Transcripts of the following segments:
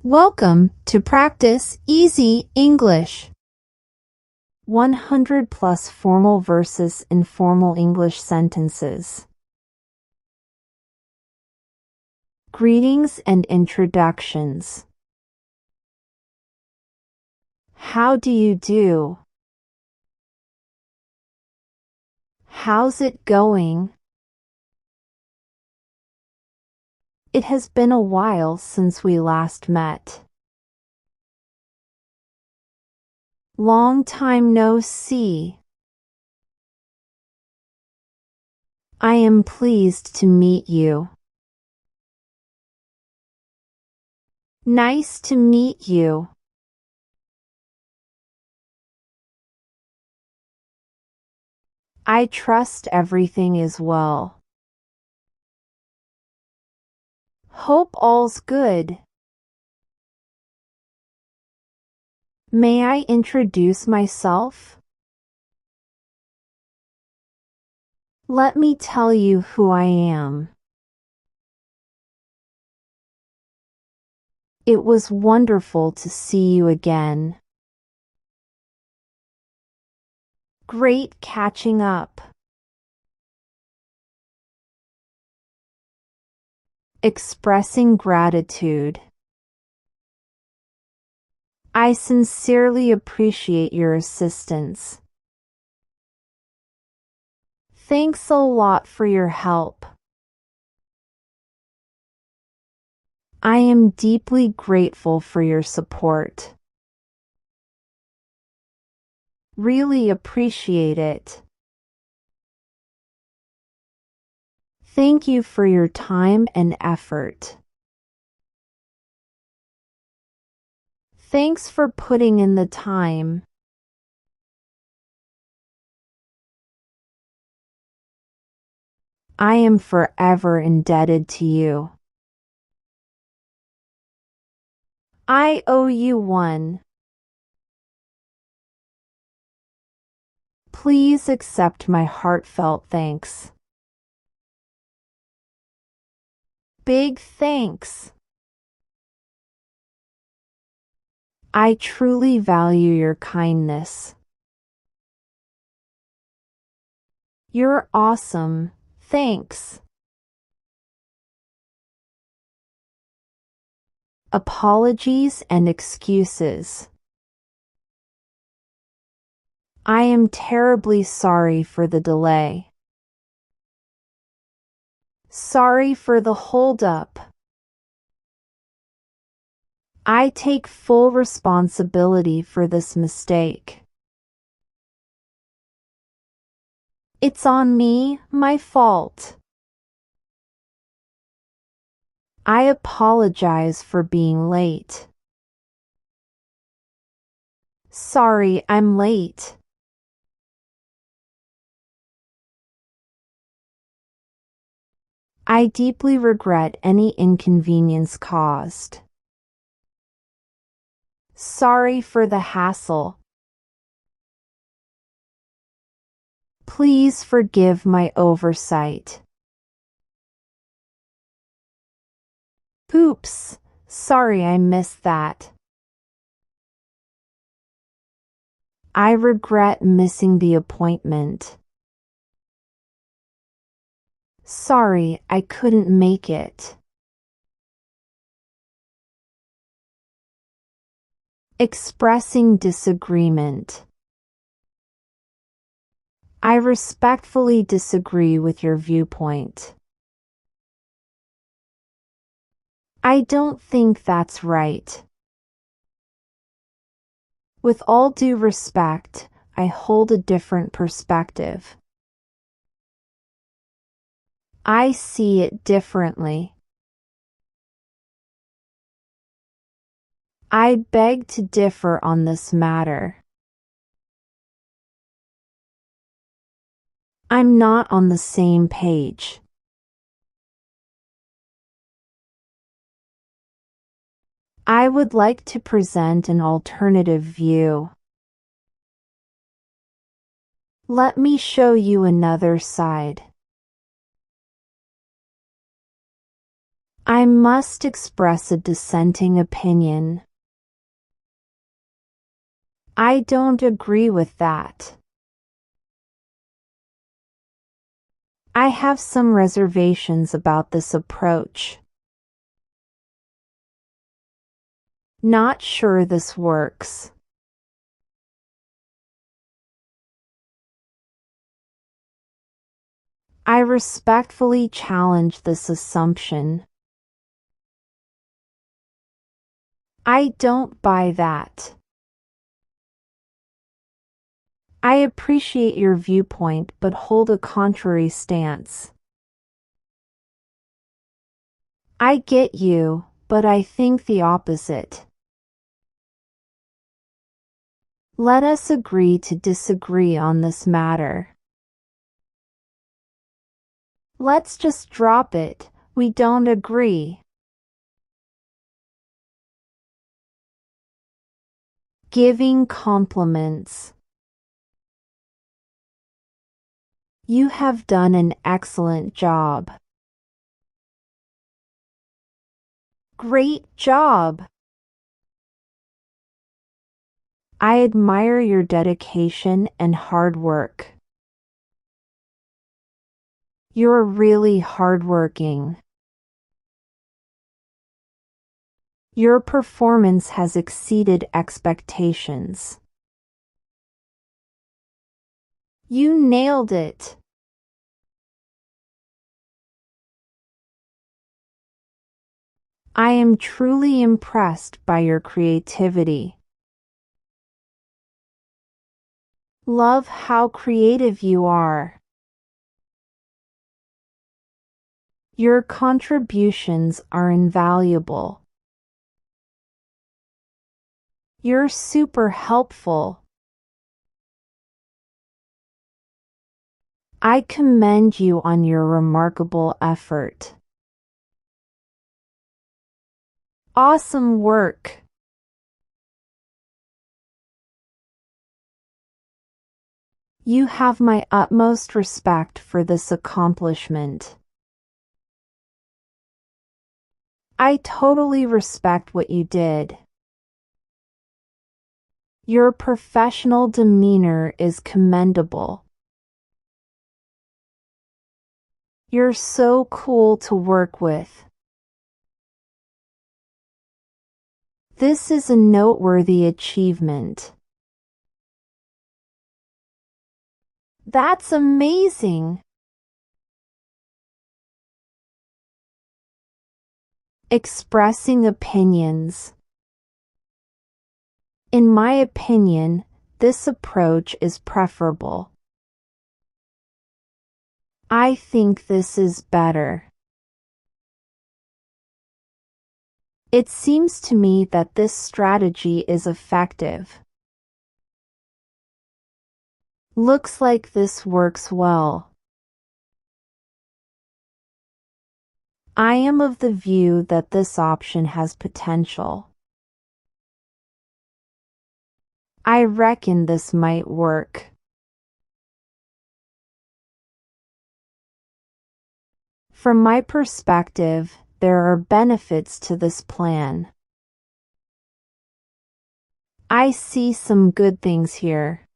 Welcome to Practice Easy English. 100 plus formal versus informal English sentences. Greetings and introductions. How do you do? How's it going? It has been a while since we last met. Long time no see. I am pleased to meet you. Nice to meet you. I trust everything is well. Hope all's good. May I introduce myself? Let me tell you who I am. It was wonderful to see you again. Great catching up. Expressing gratitude. I sincerely appreciate your assistance. Thanks a lot for your help. I am deeply grateful for your support. Really appreciate it. Thank you for your time and effort. Thanks for putting in the time. I am forever indebted to you. I owe you one. Please accept my heartfelt thanks. Big thanks. I truly value your kindness. You're awesome. Thanks. Apologies and excuses. I am terribly sorry for the delay. Sorry for the hold-up. I take full responsibility for this mistake. It's on me, my fault. I apologize for being late. Sorry, I'm late. I deeply regret any inconvenience caused. Sorry for the hassle. Please forgive my oversight. Oops, sorry I missed that. I regret missing the appointment. Sorry, I couldn't make it. Expressing disagreement. I respectfully disagree with your viewpoint. I don't think that's right. With all due respect, I hold a different perspective. I see it differently. I beg to differ on this matter. I'm not on the same page. I would like to present an alternative view. Let me show you another side. I must express a dissenting opinion. I don't agree with that. I have some reservations about this approach. Not sure this works. I respectfully challenge this assumption. I don't buy that. I appreciate your viewpoint but hold a contrary stance. I get you, but I think the opposite. Let us agree to disagree on this matter. Let's just drop it. We don't agree. Giving compliments. You have done an excellent job. Great job. I admire your dedication and hard work. You're really hardworking. Your performance has exceeded expectations. You nailed it. I am truly impressed by your creativity. Love how creative you are. Your contributions are invaluable. You're super helpful. I commend you on your remarkable effort. Awesome work. You have my utmost respect for this accomplishment. I totally respect what you did. Your professional demeanor is commendable. You're so cool to work with. This is a noteworthy achievement. That's amazing. Expressing opinions. In my opinion, this approach is preferable. I think this is better. It seems to me that this strategy is effective. Looks like this works well. I am of the view that this option has potential. I reckon this might work. From my perspective, there are benefits to this plan. I see some good things here.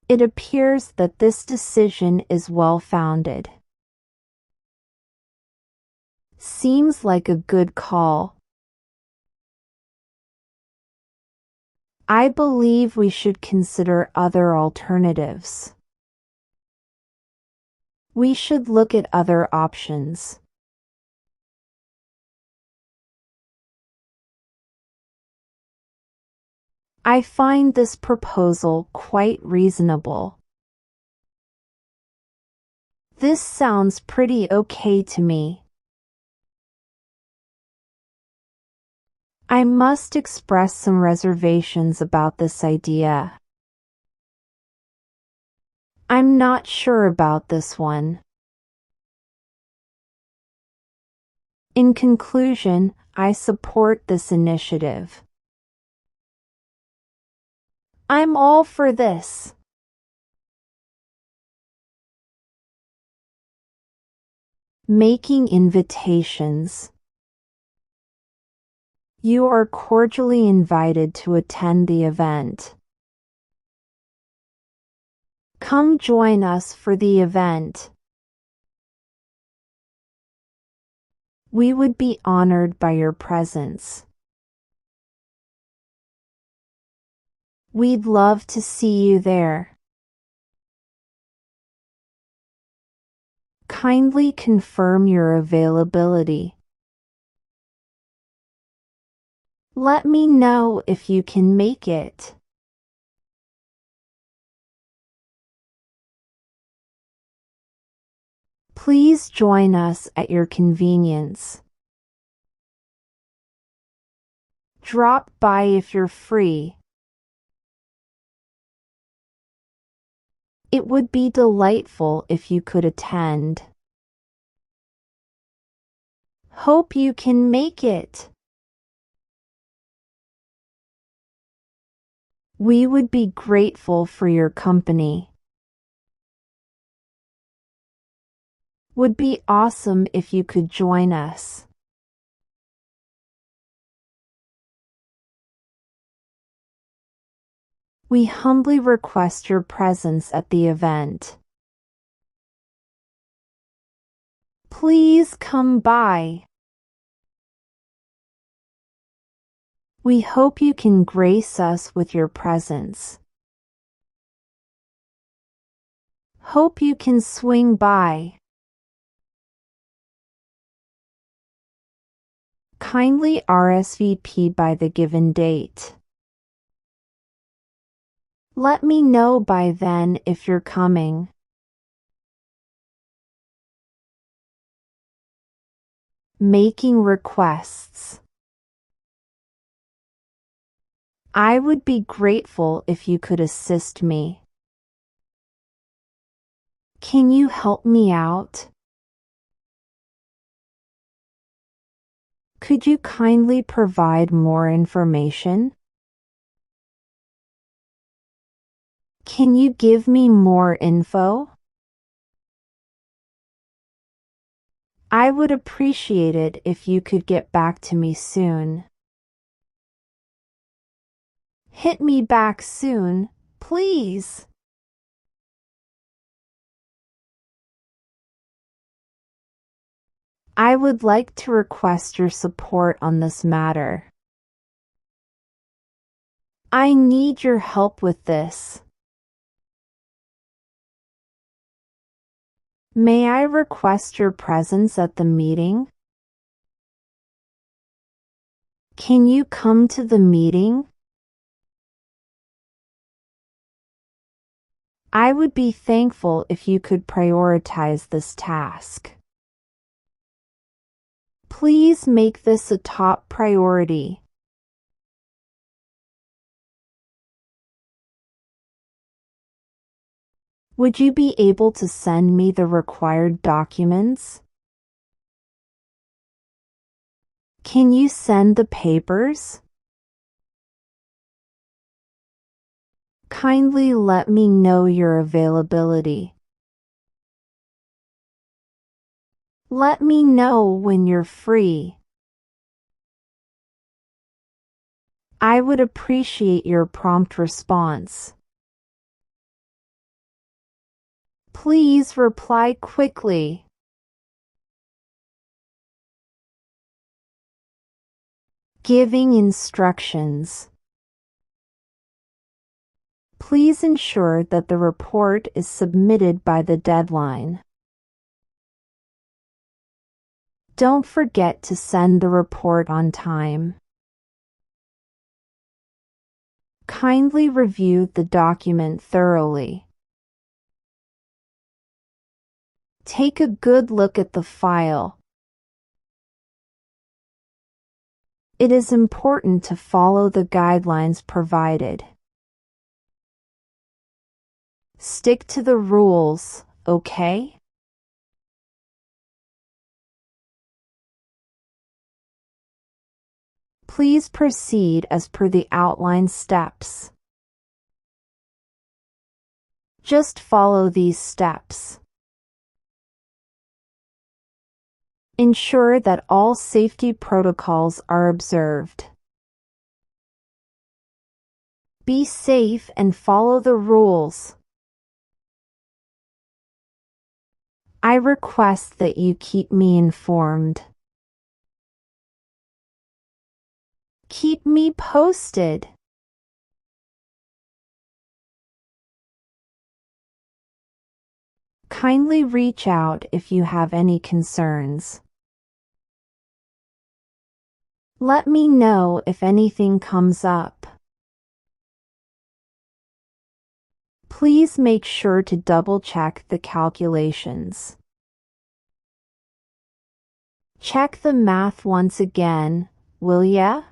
It appears that this decision is well-founded. Seems like a good call. I believe we should consider other alternatives. We should look at other options. I find this proposal quite reasonable. This sounds pretty okay to me. I must express some reservations about this idea. I'm not sure about this one. In conclusion, I support this initiative. I'm all for this. Making invitations. You are cordially invited to attend the event. Come join us for the event. We would be honored by your presence. We'd love to see you there. Kindly confirm your availability. Let me know if you can make it. Please join us at your convenience. Drop by if you're free. It would be delightful if you could attend. Hope you can make it. We would be grateful for your company. Would be awesome if you could join us. We humbly request your presence at the event. Please come by. We hope you can grace us with your presence. Hope you can swing by. Kindly RSVP by the given date. Let me know by then if you're coming. Making requests. I would be grateful if you could assist me. Can you help me out? Could you kindly provide more information? Can you give me more info? I would appreciate it if you could get back to me soon. Hit me back soon, please. I would like to request your support on this matter. I need your help with this. May I request your presence at the meeting? Can you come to the meeting? I would be thankful if you could prioritize this task. Please make this a top priority. Would you be able to send me the required documents? Can you send the papers? Kindly let me know your availability. Let me know when you're free. I would appreciate your prompt response. Please reply quickly. Giving instructions. Please ensure that the report is submitted by the deadline. Don't forget to send the report on time. Kindly review the document thoroughly. Take a good look at the file. It is important to follow the guidelines provided. Stick to the rules, okay? Please proceed as per the outlined steps. Just follow these steps. Ensure that all safety protocols are observed. Be safe and follow the rules. I request that you keep me informed. Keep me posted. Kindly reach out if you have any concerns. Let me know if anything comes up. Please make sure to double-check the calculations. Check the math once again, will ya?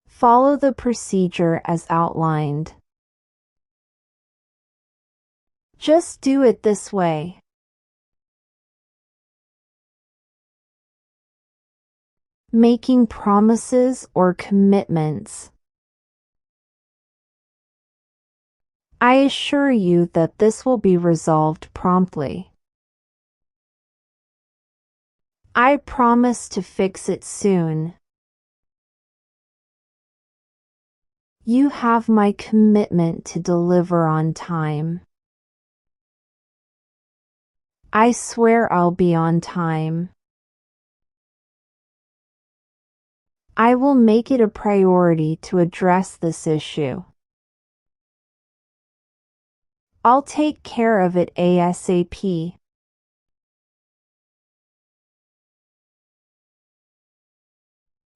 Follow the procedure as outlined. Just do it this way. Making promises or commitments. I assure you that this will be resolved promptly. I promise to fix it soon. You have my commitment to deliver on time. I swear I'll be on time. I will make it a priority to address this issue. I'll take care of it ASAP.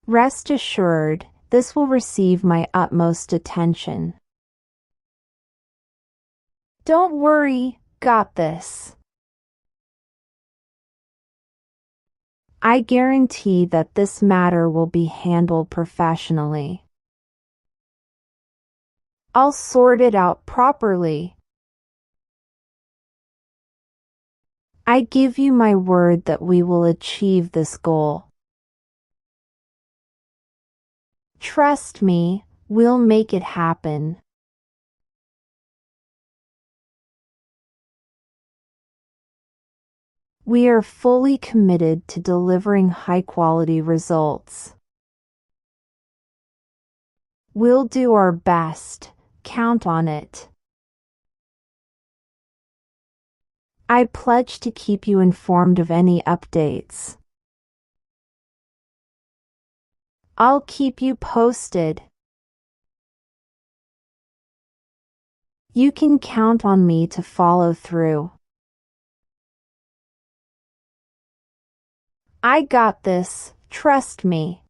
Rest assured, this will receive my utmost attention. Don't worry, got this. I guarantee that this matter will be handled professionally. I'll sort it out properly. I give you my word that we will achieve this goal. Trust me, we'll make it happen. We are fully committed to delivering high-quality results. We'll do our best, count on it. I pledge to keep you informed of any updates. I'll keep you posted. You can count on me to follow through. I got this, trust me.